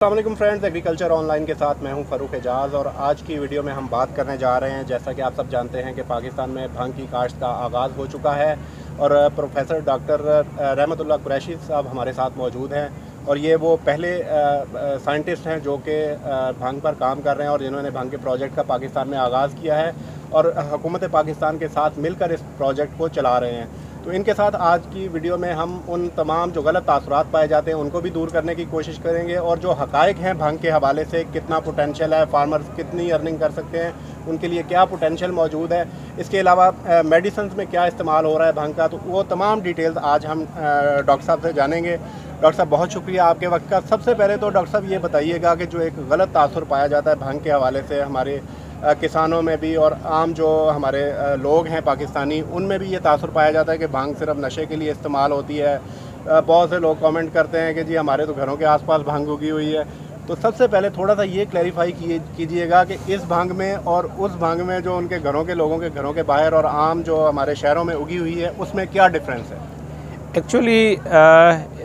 अस्सलाम friends, agriculture online के साथ मैं हूं फ़रूक एजाज़। और आज की वीडियो में हम बात करने जा रहे हैं, जैसा कि आप सब जानते हैं कि पाकिस्तान में भांग की काश्त का आगाज़ हो चुका है और प्रोफेसर डॉक्टर रहमतुल्लाह कुरैशी साहब हमारे साथ मौजूद हैं। और ये वो पहले साइंटिस्ट हैं जो कि भांग पर काम कर रहे हैं और जिन्होंने भांग के प्रोजेक्ट का पाकिस्तान में आगाज़ किया है और हुकूमत पाकिस्तान के साथ मिलकर इस प्रोजेक्ट को चला रहे हैं। तो इनके साथ आज की वीडियो में हम उन तमाम जो गलत तासुरात पाए जाते हैं उनको भी दूर करने की कोशिश करेंगे और जो हक़ाइक़ हैं भांग के हवाले से, कितना पोटेंशियल है, फार्मर्स कितनी अर्निंग कर सकते हैं, उनके लिए क्या पोटेंशियल मौजूद है, इसके अलावा मेडिसिन में क्या इस्तेमाल हो रहा है भांग का, तो वो तमाम डिटेल्स आज हम डॉक्टर साहब से जानेंगे। डॉक्टर साहब, बहुत शुक्रिया आपके वक्त का। सबसे पहले तो डॉक्टर साहब ये बताइएगा कि जो एक गलत तासुर पाया जाता है भांग के हवाले से हमारे किसानों में भी और आम जो हमारे लोग हैं पाकिस्तानी, उनमें भी ये तासुर पाया जाता है कि भांग सिर्फ नशे के लिए इस्तेमाल होती है। बहुत से लोग कमेंट करते हैं कि जी हमारे तो घरों के आसपास भांग उगी हुई है। तो सबसे पहले थोड़ा सा ये क्लैरिफाई कीजिएगा कि इस भांग में और उस भांग में जो उनके घरों के लोगों के घरों के बाहर और आम जो हमारे शहरों में उगी हुई है, उसमें क्या डिफरेंस है? एक्चुअली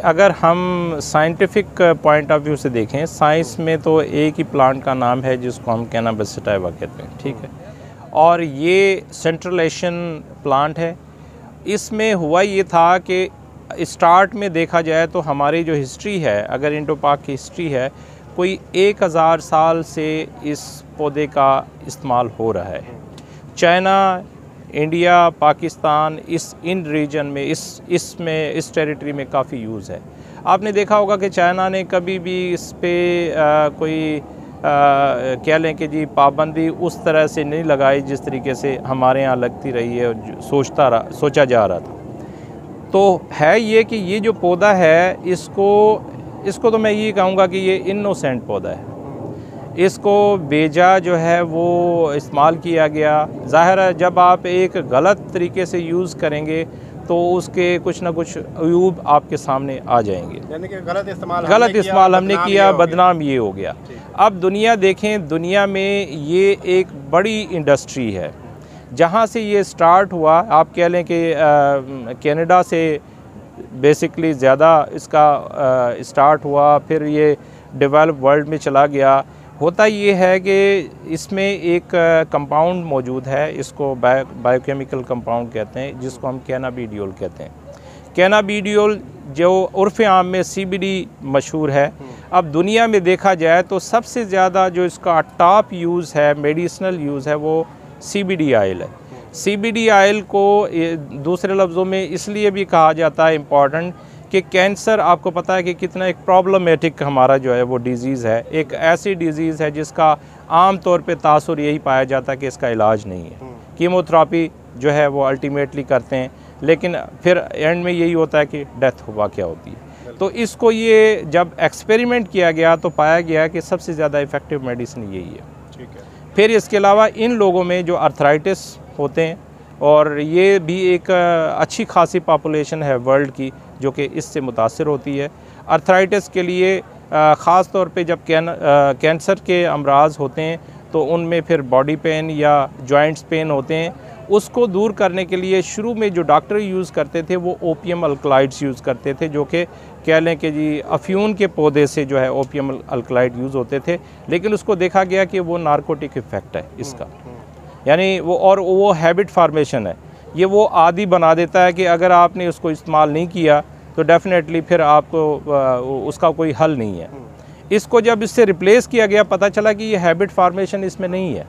अगर हम साइंटिफिक पॉइंट ऑफ व्यू से देखें, साइंस में तो एक ही प्लांट का नाम है जिसको हम कैनाबिस सटाइवा कहते हैं, ठीक है। और ये सेंट्रल एशियन प्लांट है। इसमें हुआ ये था कि स्टार्ट में देखा जाए तो हमारी जो हिस्ट्री है, अगर इंडो पाक की हिस्ट्री है, कोई 1000 साल से इस पौधे का इस्तेमाल हो रहा है। चाइना, इंडिया, पाकिस्तान, इन रीजन में इस टेरिटरी में काफ़ी यूज़ है। आपने देखा होगा कि चाइना ने कभी भी इस पे कोई कह लें कि जी पाबंदी उस तरह से नहीं लगाई जिस तरीके से हमारे यहाँ लगती रही है और सोचा जा रहा था। तो है ये कि ये जो पौधा है, इसको तो मैं ये कहूँगा कि ये इनोसेंट पौधा है। इसको बेजा जो है वो इस्तेमाल किया गया। ज़ाहिर है जब आप एक गलत तरीके से यूज़ करेंगे तो उसके कुछ ना कुछ अयूब आपके सामने आ जाएंगे। यानी कि गलत इस्तेमाल हमने किया, बदनाम ये हो गया। अब दुनिया देखें, दुनिया में ये एक बड़ी इंडस्ट्री है। जहाँ से ये स्टार्ट हुआ, आप कह लें कि कनाडा से बेसिकली ज़्यादा इसका स्टार्ट हुआ, फिर ये डेवलप वर्ल्ड में चला गया। होता ये है कि इसमें एक कंपाउंड मौजूद है, इसको बायोकेमिकल कंपाउंड कहते हैं, जिसको हम कैनाबिडियोल कहते हैं। कैनाबिडियोल जो उर्फ़ आम में CBD मशहूर है। अब दुनिया में देखा जाए तो सबसे ज़्यादा जो इसका टॉप यूज़ है, मेडिसिनल यूज़ है, वो CBD ऑयल है। CBD ऑयल को दूसरे लफ्ज़ों में इसलिए भी कहा जाता है इम्पॉर्टेंट कि कैंसर, आपको पता है कि कितना एक प्रॉब्लमेटिक हमारा जो है वो डिज़ीज़ है। एक ऐसी डिज़ीज़ है जिसका आम तौर पे तासुर यही पाया जाता है कि इसका इलाज नहीं है। कीमोथेरेपी जो है वो अल्टीमेटली करते हैं, लेकिन फिर एंड में यही होता है कि डेथ वाक़या होती है। तो इसको ये जब एक्सपेरिमेंट किया गया तो पाया गया कि सबसे ज़्यादा इफ़ेक्टिव मेडिसिन यही है। ठीक है। फिर फिर इसके अलावा इन लोगों में जो अर्थराइटिस होते हैं, और ये भी एक अच्छी खासी पॉपुलेशन है वर्ल्ड की जो कि इससे मुतासिर होती है। अर्थराइटिस के लिए ख़ास तौर पे जब कैंसर के अमराज होते हैं तो उनमें फिर बॉडी पेन या जॉइंट्स पेन होते हैं। उसको दूर करने के लिए शुरू में जो डॉक्टर यूज़ करते थे वो ओपियम अल्कलाइड्स यूज़ करते थे, जो कि कह लें कि जी अफ्यून के पौधे से जो है ओपियम अल्कलाइड यूज़ होते थे। लेकिन उसको देखा गया कि वो नारकोटिक इफ़ेक्ट है इसका, यानी वो हैबिट फार्मेशन है। ये वो आदी बना देता है कि अगर आपने उसको इस्तेमाल नहीं किया तो डेफिनेटली फिर आपको उसका कोई हल नहीं है। इसको जब इससे रिप्लेस किया गया, पता चला कि ये हैबिट फार्मेशन इसमें नहीं है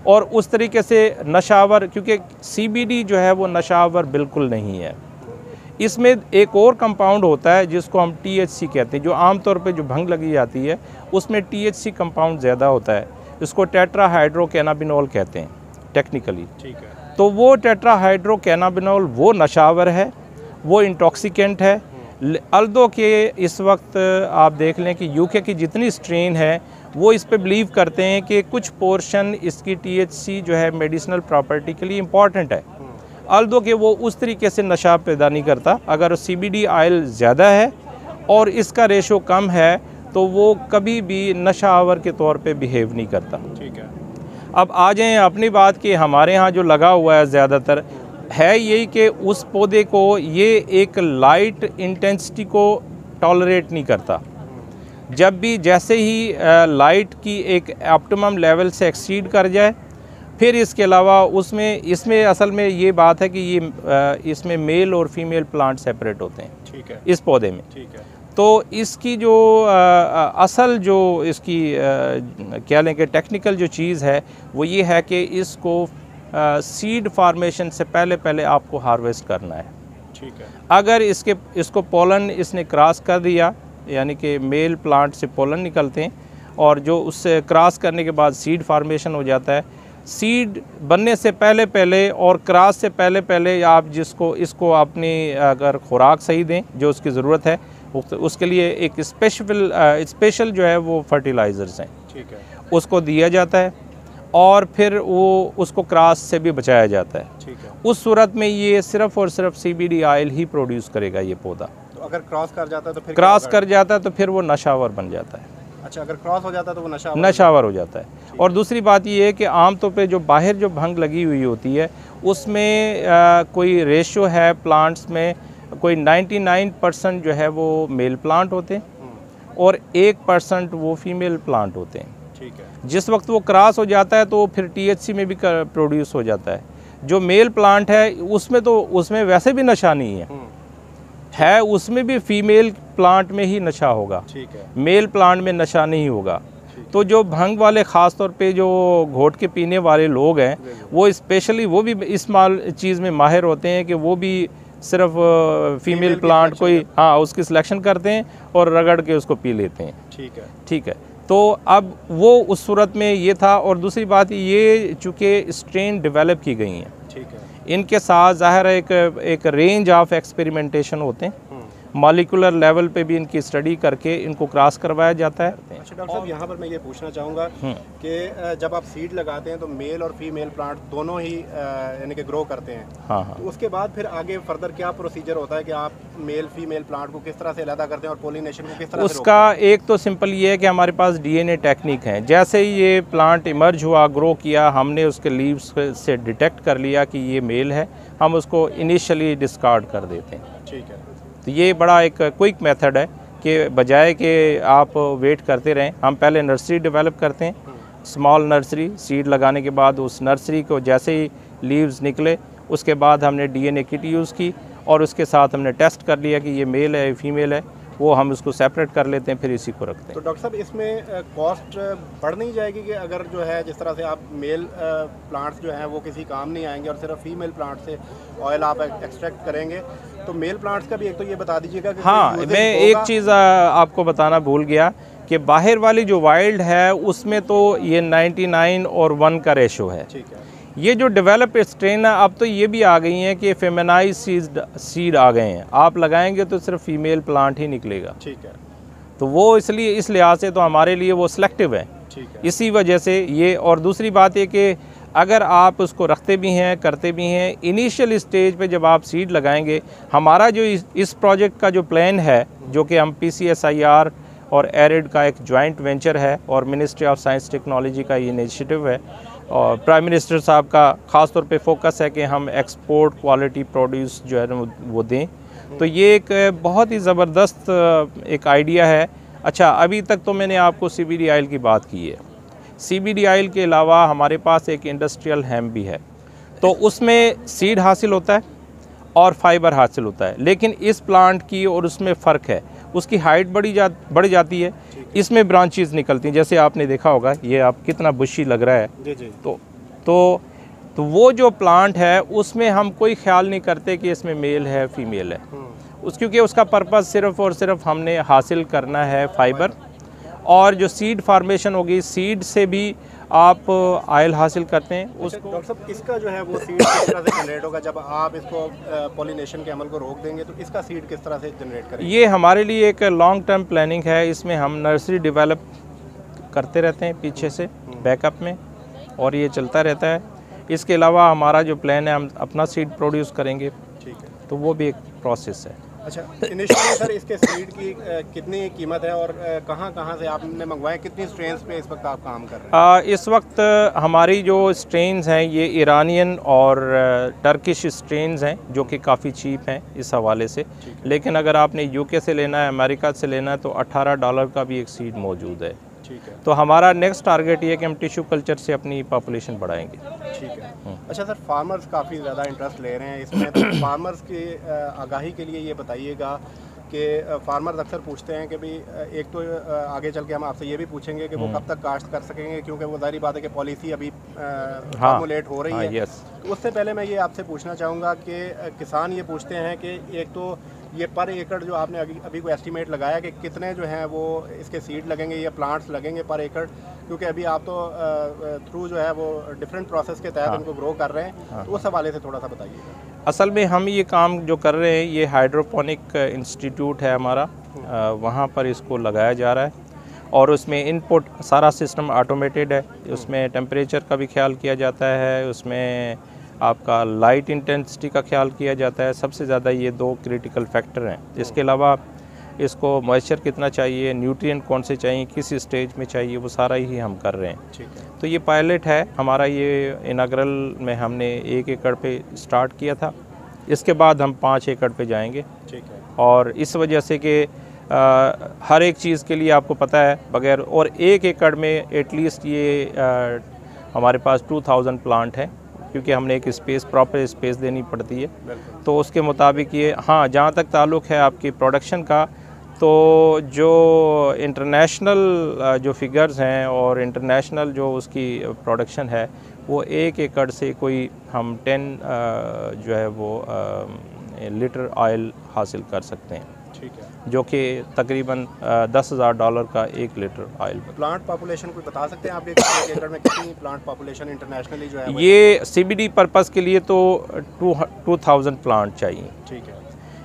और उस तरीके से नशावर, क्योंकि CBD जो है वो नशावर बिल्कुल नहीं है। इसमें एक और कंपाउंड होता है जिसको हम THC कहते हैं, जो आमतौर पे जो भंग लगी जाती है उसमें THC कंपाउंड ज़्यादा होता है। इसको टेट्राहाइड्रोकैनाबिनोल कहते हैं टेक्निकली। ठीक है। तो वो टेट्राहाइड्रोकैनाबिनोल वो नशावर है, वो इंटॉक्सिकेंट है। अल्दो के इस वक्त आप देख लें कि UK की जितनी स्ट्रेन है वो इस पे बिलीव करते हैं कि कुछ पोर्शन इसकी THC जो है मेडिसिनल प्रॉपर्टी के लिए इम्पॉर्टेंट है, अल्दो के वो उस तरीके से नशा पैदा नहीं करता। अगर CBD ऑयल ज़्यादा है और इसका रेशो कम है तो वो कभी भी नशावर के तौर पे बिहेव नहीं करता। ठीक है। अब आ जाएँ अपनी बात कि हमारे यहाँ जो लगा हुआ है ज़्यादातर है यही कि उस पौधे को ये एक लाइट इंटेंसिटी को टॉलरेट नहीं करता। जब भी जैसे ही लाइट की एक ऑप्टिमम लेवल से एक्सीड कर जाए, फिर इसके अलावा इसमें असल में ये बात है कि ये इसमें मेल और फीमेल प्लांट सेपरेट होते हैं, ठीक है, इस पौधे में। ठीक है। तो इसकी जो असल जो इसकी क्या लें कि टेक्निकल जो चीज़ है वो ये है कि इसको सीड फार्मेशन से पहले आपको हार्वेस्ट करना है। ठीक है। अगर इसको पोलन इसने क्रॉस कर दिया, यानी कि मेल प्लांट से पोलन निकलते हैं और जो उससे क्रॉस करने के बाद सीड फार्मेशन हो जाता है। सीड बनने से पहले और क्रॉस से पहले आप इसको अपनी अगर खुराक सही दें जो उसकी ज़रूरत है, उसके लिए एक स्पेशल जो है वो फर्टिलाइज़र्स हैं, ठीक है, उसको दिया जाता है और फिर वो उसको क्रॉस से भी बचाया जाता है। ठीक है। उस सूरत में ये सिर्फ़ और सिर्फ CBD ऑयल ही प्रोड्यूस करेगा ये पौधा। तो अगर क्रॉस कर जाता है तो फिर क्रॉस कर जाता है तो फिर वो नशावर बन जाता है। अच्छा, अगर क्रॉस हो जाता है तो वो नशावर हो जाता है। और दूसरी बात ये है कि आमतौर पे जो बाहर जो भंग लगी हुई होती है उसमें कोई रेशो है प्लांट्स में, कोई 99% जो है वो मेल प्लांट होते हैं और 1% वो फीमेल प्लांट होते हैं। ठीक है। जिस वक्त वो क्रॉस हो जाता है तो फिर THC में भी प्रोड्यूस हो जाता है। जो मेल प्लांट है उसमें वैसे भी नशा नहीं है, उसमें भी फीमेल प्लांट में ही नशा होगा। ठीक है। मेल प्लांट में नशा नहीं होगा। तो जो भंग वाले ख़ास तौर पे जो घोट के पीने वाले लोग हैं वो स्पेशली वो भी इस चीज़ में माहिर होते हैं कि वो भी सिर्फ फीमेल प्लांट कोई उसकी सिलेक्शन करते हैं और रगड़ के उसको पी लेते हैं। ठीक है। ठीक है। तो अब वो उस सूरत में ये था। और दूसरी बात ये चूँकि स्ट्रेन डेवलप की गई हैं, ठीक है, इनके साथ ज़ाहिर है एक रेंज ऑफ एक्सपेरिमेंटेशन होते हैं। मॉलिकुलर लेवल पे भी इनकी स्टडी करके इनको क्रॉस करवाया जाता है। अच्छा डॉक्टर साहब, यहाँ पर मैं ये पूछना चाहूँगा कि जब आप सीड लगाते हैं तो मेल और फीमेल प्लांट दोनों ही यानी कि ग्रो करते हैं। हाँ। तो उसके बाद फिर आगे फर्दर क्या प्रोसीजर होता है कि आप मेल फीमेल प्लांट को किस तरह से अलग करते हैं और पोलिनेशन को किस तरह से उसका एक तो सिंपल ये है कि हमारे पास DNA टेक्निक है। जैसे ही ये प्लांट इमर्ज हुआ, ग्रो किया, हमने उसके लीव्स से डिटेक्ट कर लिया कि ये मेल है, हम उसको इनिशियली डिस्कार्ड कर देते हैं। ठीक है। तो ये बड़ा एक क्विक मेथड है कि बजाय कि आप वेट करते रहें, हम पहले नर्सरी डेवलप करते हैं, स्मॉल नर्सरी। सीड लगाने के बाद उस नर्सरी को जैसे ही लीव्स निकले उसके बाद हमने DNA किट यूज़ की और उसके साथ हमने टेस्ट कर लिया कि ये मेल है फीमेल है, वो हम उसको सेपरेट कर लेते हैं, फिर इसी को रखते हैं। तो डॉक्टर साहब, इसमें कॉस्ट बढ़ नहीं जाएगी कि अगर जो है जिस तरह से आप मेल प्लांट्स जो हैं वो किसी काम नहीं आएंगे और सिर्फ फीमेल प्लांट से ऑयल आप एक्सट्रैक्ट करेंगे, तो मेल प्लांट्स का भी एक तो ये बता दीजिएगा कि हाँ, मैं एक चीज़ आपको बताना भूल गया कि बाहर वाली जो वाइल्ड है उसमें तो ये 99 और 1 का रेशो है। ठीक है। ये जो डेवलप स्ट्रेन है अब तो ये भी आ गई हैं कि फेमिनाइज सीड आ गए हैं, आप लगाएंगे तो सिर्फ फीमेल प्लांट ही निकलेगा। ठीक है। तो वो इसलिए इस लिहाज से तो हमारे लिए वो सिलेक्टिव है। ठीक है। इसी वजह से ये। और दूसरी बात ये कि अगर आप उसको रखते भी हैं, करते भी हैं, इनिशियल स्टेज पे जब आप सीड लगाएंगे, हमारा जो इस प्रोजेक्ट का जो प्लान है, जो कि हम PCSIR और एरिड का एक जॉइंट वेंचर है और मिनिस्ट्री ऑफ साइंस टेक्नोलॉजी का ये इनिशिएटिव है और प्राइम मिनिस्टर साहब का ख़ास तौर पे फोकस है कि हम एक्सपोर्ट क्वालिटी प्रोड्यूस जो है वो दें। तो ये एक बहुत ही ज़बरदस्त एक आइडिया है। अच्छा, अभी तक तो मैंने आपको CBD ऑयल की बात की है। CBD ऑयल के अलावा हमारे पास एक इंडस्ट्रियल हेम्प भी है, तो उसमें सीड हासिल होता है और फाइबर हासिल होता है, लेकिन इस प्लांट की और उसमें फ़र्क है। उसकी हाइट बढ़ जाती है, इसमें ब्रांचेस निकलती हैं, जैसे आपने देखा होगा, ये आप कितना बुशी लग रहा है। जी जी। तो वो जो प्लांट है उसमें हम कोई ख्याल नहीं करते कि इसमें मेल है फीमेल है, क्योंकि उसका पर्पज़ सिर्फ़ और सिर्फ हमने हासिल करना है फाइबर। और जो सीड फार्मेशन होगी, सीड से भी आप ऑयल हासिल करते हैं उसको। डॉक्टर साहब, इसका जो है वो सीड किस तरह से जनरेट होगा? जब आप इसको पॉलिनेशन के अमल को रोक देंगे तो इसका सीड किस तरह से जनरेट करेंगे? ये हमारे लिए एक लॉन्ग टर्म प्लानिंग है। इसमें हम नर्सरी डेवलप करते रहते हैं पीछे से बैकअप में, और ये चलता रहता है। इसके अलावा हमारा जो प्लान है, हम अपना सीड प्रोड्यूस करेंगे। ठीक है। तो वो भी एक प्रोसेस है। अच्छा, इनिशियली सर इसके सीड की कितनी कीमत है और कहाँ से आपने मंगवाए, कितनी स्ट्रेन्स पे इस वक्त आप काम कर रहे हैं? इस वक्त हमारी जो स्ट्रेन्स हैं ये ईरानियन और टर्किश स्ट्रेन्स हैं जो कि काफ़ी चीप हैं इस हवाले से। लेकिन अगर आपने यूके से लेना है, अमेरिका से लेना है तो $18 का भी एक सीड मौजूद है। ठीक है। तो हमारा नेक्स्ट टारगेट ये है कि हम टिश्यू कल्चर से अपनी पॉपुलेशन बढ़ाएंगे। ठीक है। अच्छा सर, फार्मर्स काफ़ी ज़्यादा इंटरेस्ट ले रहे हैं इसमें, तो फार्मर्स की आगाही के लिए ये बताइएगा कि फार्मर्स अक्सर पूछते हैं कि भाई एक तो आगे चल के हम आपसे ये भी पूछेंगे कि वो कब तक काश्त कर सकेंगे, क्योंकि वो ज़ाहिर बात है कि पॉलिसी अभी फॉर्मुलेट हो रही है। तो उससे पहले मैं ये आपसे पूछना चाहूँगा कि किसान ये पूछते हैं कि एक तो ये पर एकड़ जो आपने अभी को एस्टीमेट लगाया कि कितने जो हैं वो इसके सीड लगेंगे या प्लांट्स लगेंगे पर एकड़, क्योंकि अभी आप तो थ्रू जो है वो डिफरेंट प्रोसेस के तहत इनको ग्रो कर रहे हैं, तो उस हवाले से थोड़ा सा बताइएगा। असल में हम ये काम जो कर रहे हैं ये हाइड्रोपोनिक इंस्टीट्यूट है हमारा, वहाँ पर इसको लगाया जा रहा है और उसमें इनपुट सारा सिस्टम ऑटोमेटेड है। उसमें टेम्परेचर का भी ख्याल किया जाता है, उसमें आपका लाइट इंटेंसिटी का ख्याल किया जाता है। सबसे ज़्यादा ये 2 क्रिटिकल फैक्टर हैं। इसके अलावा इसको मॉइस्चर कितना चाहिए, न्यूट्रिएंट कौन से चाहिए, किस स्टेज में चाहिए, वो सारा ही हम कर रहे हैं। ठीक है। तो ये पायलट है हमारा, ये इनाग्रल में हमने 1 एकड़ पे स्टार्ट किया था, इसके बाद हम 5 एकड़ पे जाएंगे। ठीक है। और इस वजह से कि हर एक चीज़ के लिए आपको पता है बगैर, और 1 एकड़ में एटलीस्ट ये हमारे पास 2000 प्लांट है, क्योंकि हमने एक स्पेस, प्रॉपर स्पेस देनी पड़ती है। तो उसके मुताबिक ये, हाँ, जहाँ तक ताल्लुक़ है आपकी प्रोडक्शन का, तो जो इंटरनेशनल जो फिगर्स हैं और इंटरनेशनल जो उसकी प्रोडक्शन है वो 1 एकड़ से कोई हम 10 जो है वो लीटर ऑयल हासिल कर सकते हैं। ठीक है। जो कि तकरीबन $10,000 का 1 लीटर ऑयल। प्लांट पॉपुलेशन कोई बता सकते हैं आपके 1 एकड़ में कितनी प्लांट पॉपुलेशन इंटरनेशनली जो है? ये CBD पर्पज़ के लिए तो 2000 प्लांट चाहिए। ठीक है।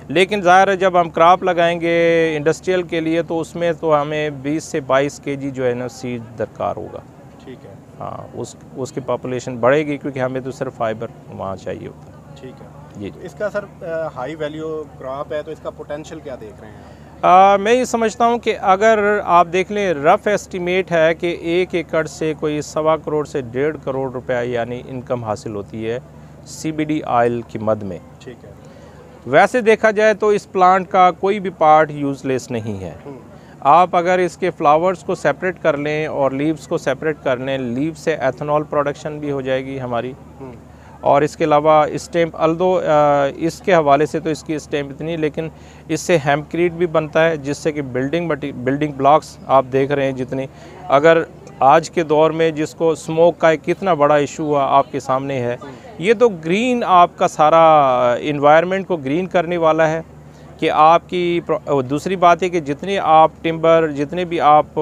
लेकिन ज़ाहिर है जब हम क्रॉप लगाएंगे इंडस्ट्रियल के लिए तो उसमें तो हमें 20 से 22 kg जो है ना सीड दरकार होगा। ठीक है। हाँ, उसकी पॉपुलेशन बढ़ेगी क्योंकि हमें तो सिर्फ फाइबर वहाँ चाहिए होता है। ठीक है जी। तो इसका सर हाई वैल्यू क्रॉप है, तो इसका पोटेंशियल क्या देख रहे हैं? मैं ये समझता हूँ कि अगर आप देख लें, रफ़ एस्टीमेट है कि 1 एकड़ से कोई 1.25 करोड़ से 1.5 करोड़ रुपया यानी इनकम हासिल होती है CBD ऑयल की मद में। ठीक है। वैसे देखा जाए तो इस प्लांट का कोई भी पार्ट यूज़लेस नहीं है। आप अगर इसके फ्लावर्स को सेपरेट कर लें और लीव्स को सेपरेट कर लें, लीव से एथेनॉल प्रोडक्शन भी हो जाएगी हमारी। और इसके अलावा स्टेम, अल्दो इसके हवाले से तो इसकी स्टेम इतनी, लेकिन इससे हेम्पक्रीट भी बनता है जिससे कि बिल्डिंग ब्लॉक्स आप देख रहे हैं जितने, अगर आज के दौर में जिसको स्मोक का कितना बड़ा इशू हुआ आपके सामने है, ये तो ग्रीन आपका सारा इन्वायरमेंट को ग्रीन करने वाला है कि आपकी। दूसरी बात है कि जितने आप टिम्बर, जितने भी आप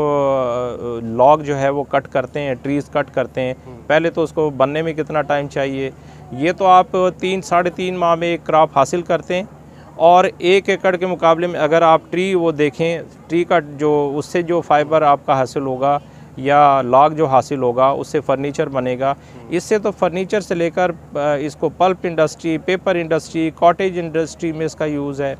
लॉग जो है वो कट करते हैं, ट्रीज़ कट करते हैं, पहले तो उसको बनने में कितना टाइम चाहिए, ये तो आप 3-3.5 माह में एक क्रॉप हासिल करते हैं। और 1 एकड़ के मुकाबले में अगर आप ट्री वो देखें, ट्री का जो उससे जो फाइबर आपका हासिल होगा या लॉग जो हासिल होगा उससे फर्नीचर बनेगा। इससे तो फर्नीचर से लेकर इसको pulp industry, paper industry, cottage industry में इसका यूज़ है।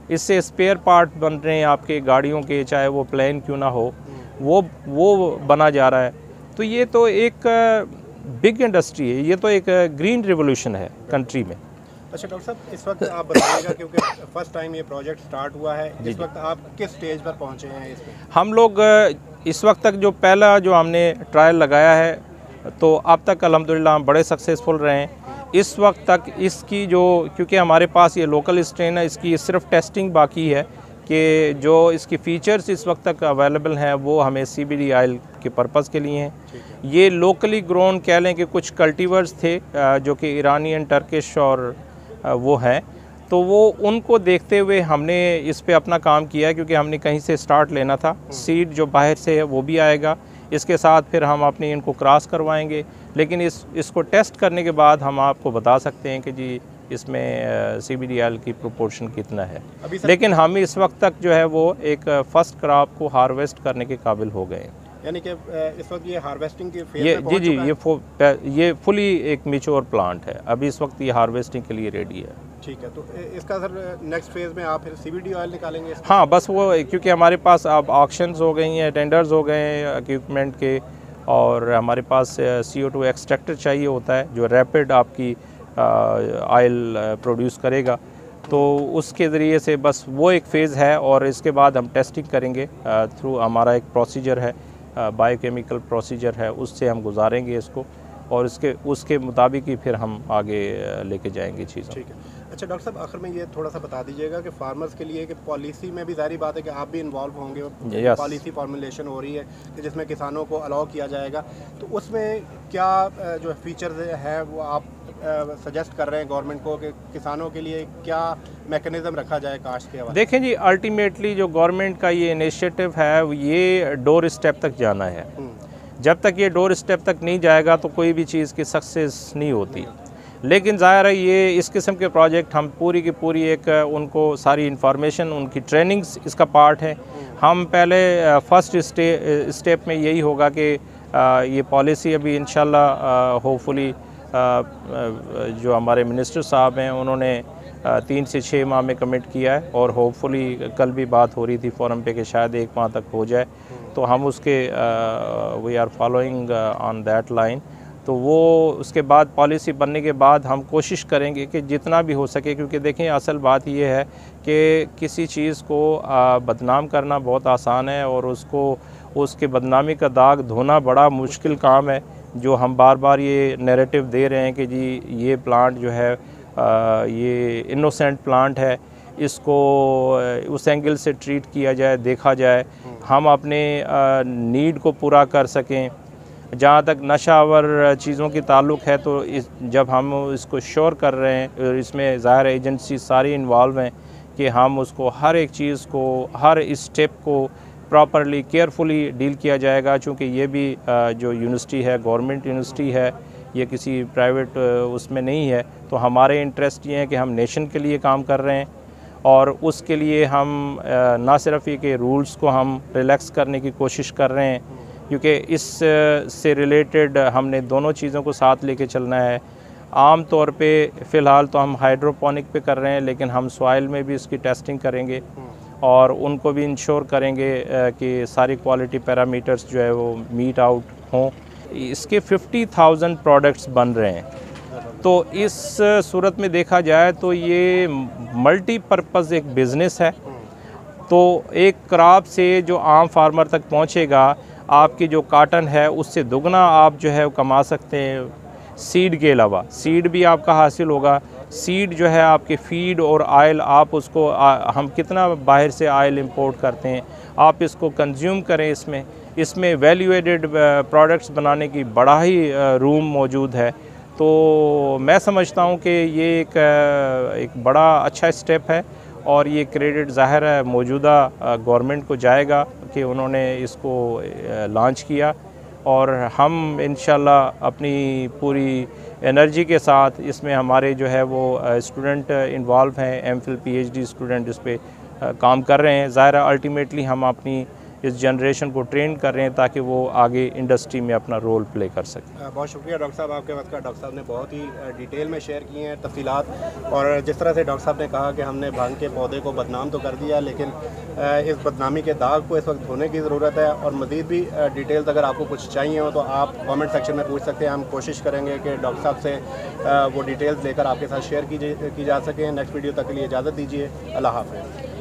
इससे स्पेयर पार्ट बन रहे हैं आपके गाड़ियों के, चाहे वो प्लेन क्यों ना हो, वो बना जा रहा है। तो ये तो एक बिग इंडस्ट्री है, ये तो एक ग्रीन रिवोल्यूशन है कंट्री में। अच्छा डॉक्टर साहब, इस वक्त आप बताइएगा क्योंकि फर्स्ट टाइम ये प्रोजेक्ट स्टार्ट हुआ है, इस वक्त आप किस स्टेज पर पहुंचे हैं इसमें? हम लोग इस वक्त तक जो पहला जो हमने ट्रायल लगाया है तो अब तक अल्हम्दुलिल्लाह हम बड़े सक्सेसफुल रहे हैं। इस वक्त तक इसकी जो, क्योंकि हमारे पास ये लोकल स्ट्रेन है, इसकी सिर्फ टेस्टिंग बाकी है कि जो इसकी फ़ीचर्स इस वक्त तक अवेलेबल हैं वो हमें CBD ऑयल के पर्पज़ के लिए हैं। ये लोकली ग्रोन कह लें कि कुछ कल्टीवर्स थे जो कि ईरानियन, टर्किश और वो हैं, तो वो उनको देखते हुए हमने इस पे अपना काम किया, क्योंकि हमने कहीं से स्टार्ट लेना था। सीड जो बाहर से है वो भी आएगा, इसके साथ फिर हम अपने इनको क्रॉस करवाएंगे। लेकिन इसको टेस्ट करने के बाद हम आपको बता सकते हैं कि जी इसमें CBD ऑयल की प्रोपोर्शन कितना है। लेकिन हम इस वक्त तक जो है वो एक फ़र्स्ट क्रॉप को हार्वेस्ट करने के काबिल हो गए हैं। यानी कि इस वक्त ये हार्वेस्टिंग की फेज में पहुंच चुका है? ये फुली एक मैच्योर प्लांट है, अभी इस वक्त ये हार्वेस्टिंग के लिए रेडी है। ठीक है, तो इसका सर नेक्स्ट फेज़ में आप फिर CBD ऑयल निकालेंगे? हाँ, बस वो क्योंकि हमारे पास अब ऑक्शंस हो गई हैं, टेंडर्स हो गए हैं इक्विपमेंट के, और हमारे पास CO2 एक्सट्रैक्टर चाहिए होता है जो रैपिड आपकी ऑयल प्रोड्यूस करेगा, तो उसके ज़रिए से बस वो एक फ़ेज़ है। और इसके बाद हम टेस्टिंग करेंगे थ्रू हमारा एक प्रोसीजर है, बायोकेमिकल प्रोसीजर है, उससे हम गुजारेंगे इसको, और उसके मुताबिक ही फिर हम आगे लेके जाएंगे चीज़ें। ठीक है। अच्छा डॉक्टर साहब, आखिर में ये थोड़ा सा बता दीजिएगा कि फार्मर्स के लिए कि पॉलिसी में भी ज़ाहिर बात है कि आप भी इन्वॉल्व होंगे। पॉलिसी फॉर्मुलेशन हो रही है कि जिसमें किसानों को अलाउ किया जाएगा, तो उसमें क्या जो फीचर्स है वो आप सजेस्ट कर रहे हैं गवर्नमेंट को कि किसानों के लिए क्या मैकेनिज़्म रखा जाए काश्त के हवाले? देखें जी, अल्टीमेटली जो गवर्नमेंट का ये इनिशिएटिव है ये डोर स्टेप तक जाना है। जब तक ये डोर स्टेप तक नहीं जाएगा तो कोई भी चीज़ की सक्सेस नहीं होती। लेकिन ज़ाहिर है ये इस किस्म के प्रोजेक्ट हम पूरी की पूरी एक उनको सारी इंफॉर्मेशन, उनकी ट्रेनिंग्स इसका पार्ट है। हम पहले फर्स्ट स्टेप में यही होगा कि ये पॉलिसी अभी इंशाल्लाह होपफुली जो हमारे मिनिस्टर साहब हैं उन्होंने 3 से 6 माह में कमिट किया है, और होपफुली कल भी बात हो रही थी फोरम पे कि शायद 1 माह तक हो जाए, तो हम उसके we are following on that line. तो वो उसके बाद पॉलिसी बनने के बाद हम कोशिश करेंगे कि जितना भी हो सके, क्योंकि देखें असल बात ये है कि किसी चीज़ को बदनाम करना बहुत आसान है और उसके बदनामी का दाग धोना बड़ा मुश्किल काम है। जो हम बार बार ये नैरेटिव दे रहे हैं कि जी ये प्लांट जो है ये इनोसेंट प्लांट है, इसको उस एंगल से ट्रीट किया जाए, देखा जाए, हम अपने नीड को पूरा कर सकें। जहाँ तक नशावर चीज़ों की ताल्लुक़ है तो जब हम इसको श्योर कर रहे हैं, इसमें ज़ाहिर एजेंसी सारी इन्वॉल्व हैं कि हम उसको हर एक चीज़ को, हर स्टेप को प्रॉपरली केयरफुली डील किया जाएगा। चूँकि ये भी जो यूनिवर्सिटी है गवर्नमेंट यूनिवर्सिटी है, ये किसी प्राइवेट उसमें नहीं है, तो हमारे इंटरेस्ट ये हैं कि हम नेशन के लिए काम कर रहे हैं, और उसके लिए हम ना सिर्फ ये कि रूल्स को हम रिलैक्स करने की कोशिश कर रहे हैं, क्योंकि इस से रिलेटेड हमने दोनों चीज़ों को साथ लेके चलना है। आम तौर पे फ़िलहाल तो हम हाइड्रोपोनिक पे कर रहे हैं, लेकिन हम सॉइल में भी इसकी टेस्टिंग करेंगे और उनको भी इंश्योर करेंगे कि सारी क्वालिटी पैरामीटर्स जो है वो मीट आउट हों। इसके 50,000 प्रोडक्ट्स बन रहे हैं, तो इस सूरत में देखा जाए तो ये मल्टीपर्पज़ एक बिज़नेस है। तो एक क्रॉप से जो आम फार्मर तक पहुंचेगा, आपकी जो कॉटन है उससे दुगना आप जो है कमा सकते हैं। सीड के अलावा सीड भी आपका हासिल होगा। सीड जो है आपके फीड और ऑयल, आप उसको हम कितना बाहर से ऑयल इंपोर्ट करते हैं, आप इसको कंज्यूम करें। इसमें वैल्यू एडेड प्रोडक्ट्स बनाने की बड़ा ही रूम मौजूद है। तो मैं समझता हूँ कि ये एक बड़ा अच्छा स्टेप है, और ये क्रेडिट ज़ाहिर है मौजूदा गवर्नमेंट को जाएगा कि उन्होंने इसको लॉन्च किया, और हम इंशाल्लाह अपनी पूरी एनर्जी के साथ इसमें हमारे जो है वो स्टूडेंट इन्वॉल्व हैं, MPhil PhD स्टूडेंट इस पे काम कर रहे हैं। ज़ाहिर है अल्टीमेटली हम अपनी इस जनरेशन को ट्रेन कर रहे हैं ताकि वो आगे इंडस्ट्री में अपना रोल प्ले कर सकें। बहुत शुक्रिया डॉक्टर साहब, आपके वक्त का। डॉक्टर साहब ने बहुत ही डिटेल में शेयर किए हैं तफसीलात, और जिस तरह से डॉक्टर साहब ने कहा कि हमने भांग के पौधे को बदनाम तो कर दिया, लेकिन इस बदनामी के दाग को इस वक्त धोने की ज़रूरत है। और मज़ीद भी डिटेल्स अगर आपको कुछ चाहिए हो तो आप कमेंट सेक्शन में पूछ सकते हैं। हम कोशिश करेंगे कि डॉक्टर साहब से वो डिटेल्स लेकर आपके साथ शेयर की जा सकें। नेक्स्ट वीडियो तक के लिए इजाज़त दीजिए। अल्लाह हाफ़िज़।